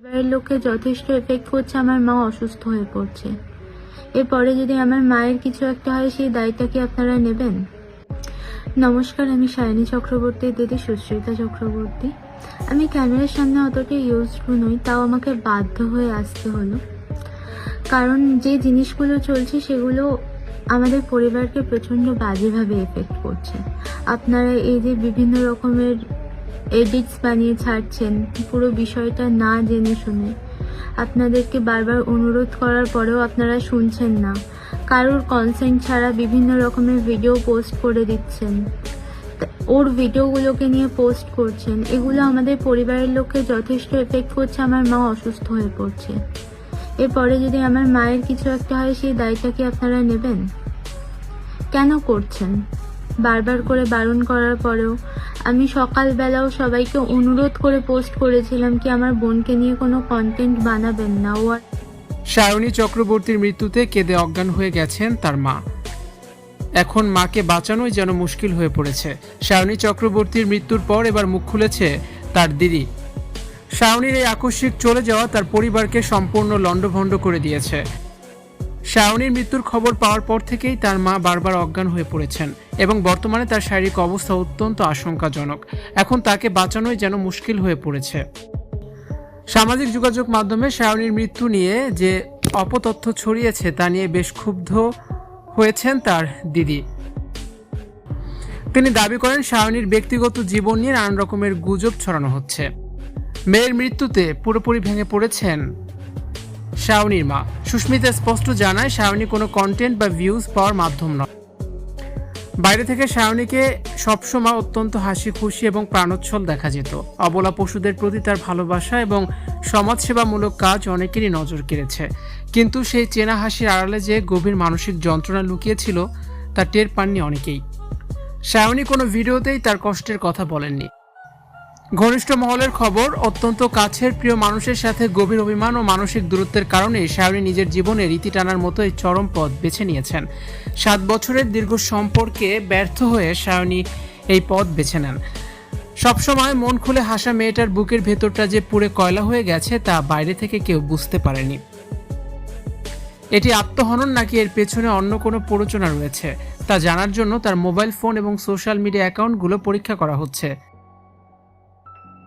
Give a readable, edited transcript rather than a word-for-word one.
পরিবারের লোককে যথেষ্ট এফেক্ট করছে। আমার মা অসুস্থ হয়ে পড়ছে, এরপরে যদি আমার মায়ের কিছু একটা হয় সেই দায়িত্ব কি আপনারা নেবেন? নমস্কার, আমি সায়নী চক্রবর্তীর দিদি সুশ্রিতা চক্রবর্তী। আমি ক্যামেরার সামনে অতটা ইউজড নই, তাও আমাকে বাধ্য হয়ে আসতে হলো, কারণ যে জিনিসগুলো চলছে সেগুলো আমাদের পরিবারকে প্রচণ্ড বাজেভাবে এফেক্ট করছে। আপনারা এই যে বিভিন্ন রকমের এডিটস বানিয়ে ছাড়ছেন পুরো বিষয়টা না জেনে শুনে, আপনাদেরকে বারবার অনুরোধ করার পরেও আপনারা শুনছেন না, কারোর কনসেন্ট ছাড়া বিভিন্ন রকমের ভিডিও পোস্ট করে দিচ্ছেন, ওর ভিডিওগুলোকে নিয়ে পোস্ট করছেন। এগুলো আমাদের পরিবারের লোককে যথেষ্ট এফেক্ট করছে। আমার মা অসুস্থ হয়ে পড়ছে, এরপরে যদি আমার মায়ের কিছু একটা হয় সেই দায়িত্ব কি আপনারা নেবেন? কেন করছেন? বারবার করে বারণ করার পরেও আমি সকালবেলাও সবাইকে অনুরোধ করে পোস্ট করেছিলাম কি আমার বোনকে নিয়ে কোনো কন্টেন্ট বানাবেন না। সায়নী চক্রবর্তীর মৃত্যুতে কেঁদে অজ্ঞান হয়ে গেছেন তার মা। এখন মাকে বাঁচানোই যেন মুশকিল হয়ে পড়েছে। সায়নী চক্রবর্তীর মৃত্যুর পর এবার মুখ খুলেছে তার দিদি। সায়নীর এই আকস্মিক চলে যাওয়া তার পরিবারকে সম্পূর্ণ লণ্ডভণ্ড করে দিয়েছে। সায়নীর মৃত্যুর খবর পাওয়ার পর থেকেই তার মা বারবার অজ্ঞান হয়ে পড়েছেন এবং বর্তমানে তার শারীরিক অবস্থা অত্যন্ত আশঙ্কাজনক। এখন তাকে বাঁচানোই যেন মুশকিল হয়ে পড়েছে। সামাজিক যোগাযোগ মাধ্যমে সায়নীর মৃত্যু নিয়ে যে অপতথ্য ছড়িয়েছে তা নিয়ে বেশ ক্ষুব্ধ হয়েছেন তার দিদি। তিনি দাবি করেন সায়নীর ব্যক্তিগত জীবন নিয়ে নানান রকমের গুজব ছড়ানো হচ্ছে। মেয়ের মৃত্যুতে পুরোপুরি ভেঙে পড়েছেন সায়নীর মা। সুস্মিতা স্পষ্ট জানায় সায়নী কোনো কন্টেন্ট বা ভিউজ পাওয়ার মাধ্যম নয়। বাইরে থেকে সায়নীকে সবসময় অত্যন্ত হাসি খুশি এবং প্রাণোচ্ছল দেখা যেত। অবলা পশুদের প্রতি তার ভালোবাসা এবং সমাজসেবামূলক কাজ অনেকেরই নজর কেড়েছে, কিন্তু সেই চেনা হাসির আড়ালে যে গভীর মানসিক যন্ত্রণা লুকিয়েছিল তা টের পাননি অনেকেই। সায়নী কোনো ভিডিওতেই তার কষ্টের কথা বলেননি। ঘনিষ্ঠ মহলের খবর, অত্যন্ত কাছের প্রিয় মানুষের সাথে গভীর অভিমান ও মানসিক দূরত্বের কারণে সায়নী নিজের জীবনে রীতি টানার মতো এই চরম পথ বেছে নিয়েছেন। 7 বছরের দীর্ঘ সম্পর্কে ব্যর্থ হয়ে সায়নী এই পথ বেছে নেন। সবসময় মন খুলে হাসা মেয়েটার বুকের ভেতরটা যে পুড়ে কয়লা হয়ে গেছে তা বাইরে থেকে কেউ বুঝতে পারেনি। এটি আত্মহনন নাকি এর পেছনে অন্য কোনো প্ররোচনা রয়েছে তা জানার জন্য তার মোবাইল ফোন এবং সোশ্যাল মিডিয়া অ্যাকাউন্টগুলো পরীক্ষা করা হচ্ছে।